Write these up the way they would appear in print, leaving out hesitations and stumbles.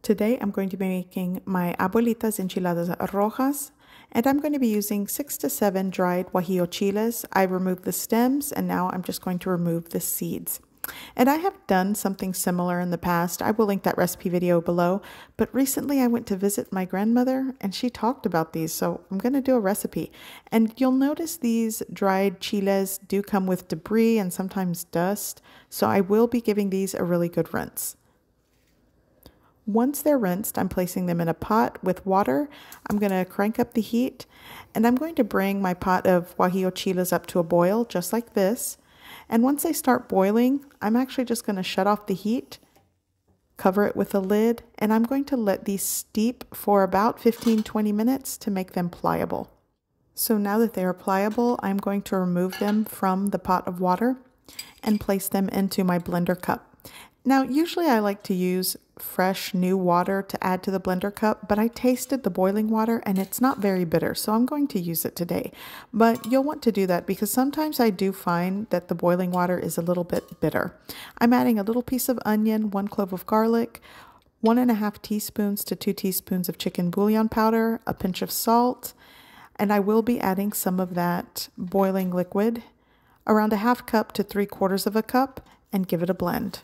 Today I'm going to be making my Abuelita's Enchiladas Rojas, and I'm going to be using 6 to 7 dried guajillo chiles. I removed the stems and now I'm just going to remove the seeds. And I have done something similar in the past. I will link that recipe video below, but recently I went to visit my grandmother and she talked about these, so I'm going to do a recipe. And you'll notice these dried chiles do come with debris and sometimes dust, so I will be giving these a really good rinse. Once they're rinsed, I'm placing them in a pot with water. I'm going to crank up the heat, and I'm going to bring my pot of guajillo chiles up to a boil, just like this. And once they start boiling, I'm actually just going to shut off the heat, cover it with a lid, and I'm going to let these steep for about 15-20 minutes to make them pliable. So now that they are pliable, I'm going to remove them from the pot of water and place them into my blender cup. Now, usually I like to use fresh new water to add to the blender cup, but I tasted the boiling water and it's not very bitter, so I'm going to use it today. But you'll want to do that because sometimes I do find that the boiling water is a little bit bitter. I'm adding a little piece of onion, 1 clove of garlic, 1.5 teaspoons to 2 teaspoons of chicken bouillon powder, a pinch of salt, and I will be adding some of that boiling liquid, around 1/2 cup to 3/4 of a cup, and give it a blend.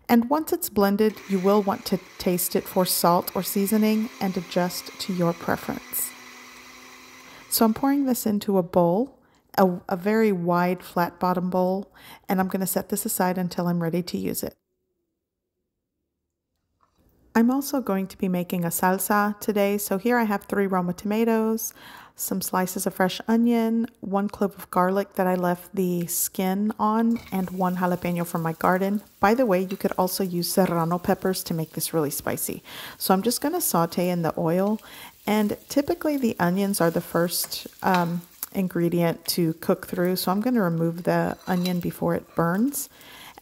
And once it's blended, you will want to taste it for salt or seasoning and adjust to your preference. So I'm pouring this into a bowl, a very wide flat bottom bowl, and I'm going to set this aside until I'm ready to use it. I'm also going to be making a salsa today. So here I have 3 Roma tomatoes, some slices of fresh onion, 1 clove of garlic that I left the skin on, and 1 jalapeno from my garden. By the way, you could also use serrano peppers to make this really spicy. So I'm just going to saute in the oil, and typically the onions are the first ingredient to cook through. So I'm going to remove the onion before it burns.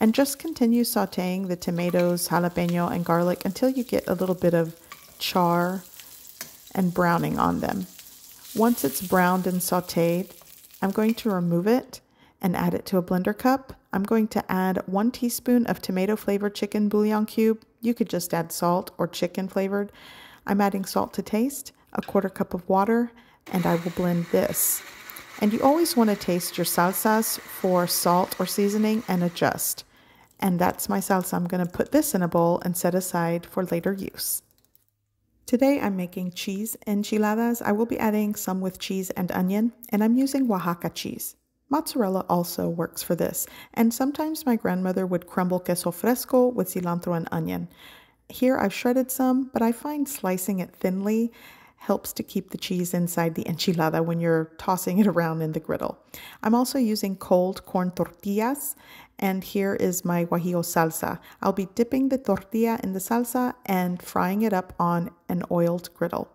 And just continue sauteing the tomatoes, jalapeno, and garlic until you get a little bit of char and browning on them. Once it's browned and sauteed, I'm going to remove it and add it to a blender cup. I'm going to add 1 teaspoon of tomato-flavored chicken bouillon cube. You could just add salt or chicken flavored. I'm adding salt to taste, 1/4 cup of water, and I will blend this. And you always want to taste your salsas for salt or seasoning and adjust. And that's my salsa. I'm going to put this in a bowl and set aside for later use. Today I'm making cheese enchiladas. I will be adding some with cheese and onion, and I'm using Oaxaca cheese. Mozzarella also works for this, and sometimes my grandmother would crumble queso fresco with cilantro and onion. Here I've shredded some, but I find slicing it thinly helps to keep the cheese inside the enchilada when you're tossing it around in the griddle. I'm also using cold corn tortillas, and here is my guajillo salsa. I'll be dipping the tortilla in the salsa and frying it up on an oiled griddle.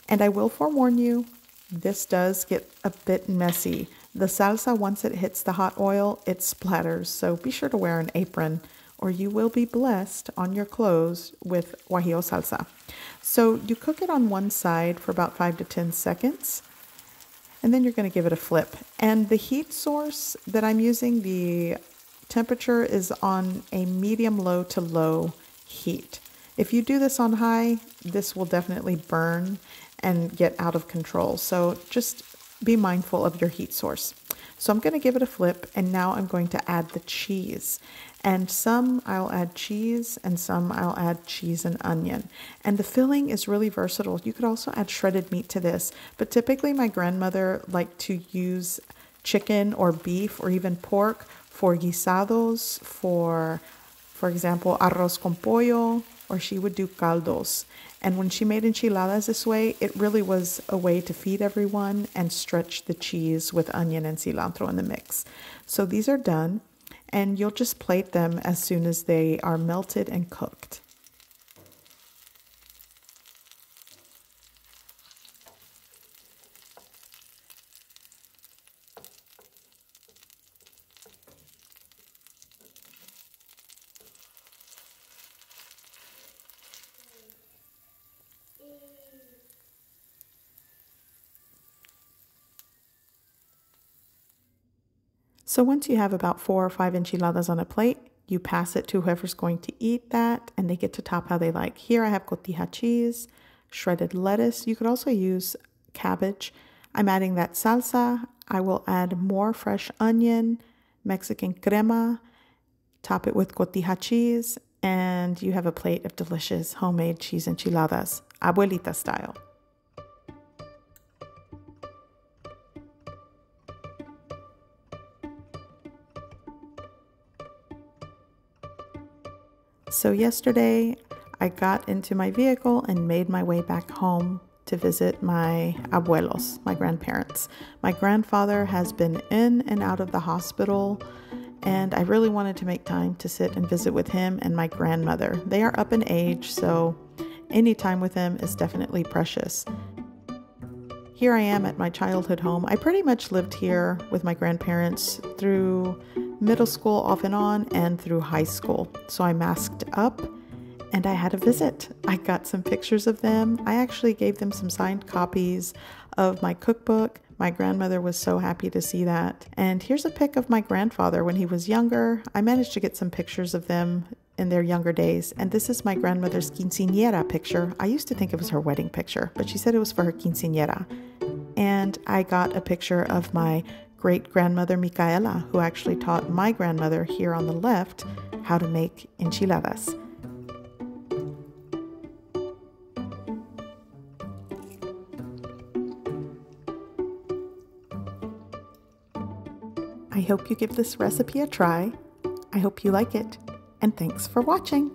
And I will forewarn you, this does get a bit messy. The salsa, once it hits the hot oil, it splatters, so be sure to wear an apron or you will be blessed on your clothes with guajillo salsa. So you cook it on one side for about 5 to 10 seconds, and then you're going to give it a flip. And the heat source that I'm using, the temperature is on a medium-low to low heat. If you do this on high, this will definitely burn and get out of control. So just be mindful of your heat source. So I'm going to give it a flip, and now I'm going to add the cheese. And some I'll add cheese, and some I'll add cheese and onion. And the filling is really versatile. You could also add shredded meat to this, but typically my grandmother liked to use chicken or beef or even pork for guisados, for example, arroz con pollo, or she would do caldos. And when she made enchiladas this way, it really was a way to feed everyone and stretch the cheese with onion and cilantro in the mix. So these are done, and you'll just plate them as soon as they are melted and cooked. So once you have about 4 or 5 enchiladas on a plate, You pass it to whoever's going to eat that, and they get to top how they like. Here I have cotija cheese, shredded lettuce. You could also use cabbage. I'm adding that salsa. I will add more fresh onion, Mexican crema, top it with cotija cheese, and you have a plate of delicious homemade cheese enchiladas, Abuelita style. So yesterday, I got into my vehicle and made my way back home to visit my abuelos, my grandparents. My grandfather has been in and out of the hospital, and I really wanted to make time to sit and visit with him and my grandmother. They are up in age, so any time with them is definitely precious. Here I am at my childhood home. I pretty much lived here with my grandparents through middle school off and on and through high school. So I masked up and I had a visit. I got some pictures of them. I actually gave them some signed copies of my cookbook. My grandmother was so happy to see that. And here's a pic of my grandfather when he was younger. I managed to get some pictures of them in their younger days. And this is my grandmother's quinceañera picture. I used to think it was her wedding picture, but she said it was for her quinceañera. And I got a picture of my great-grandmother Micaela, who actually taught my grandmother here on the left how to make enchiladas. I hope you give this recipe a try. I hope you like it, and thanks for watching.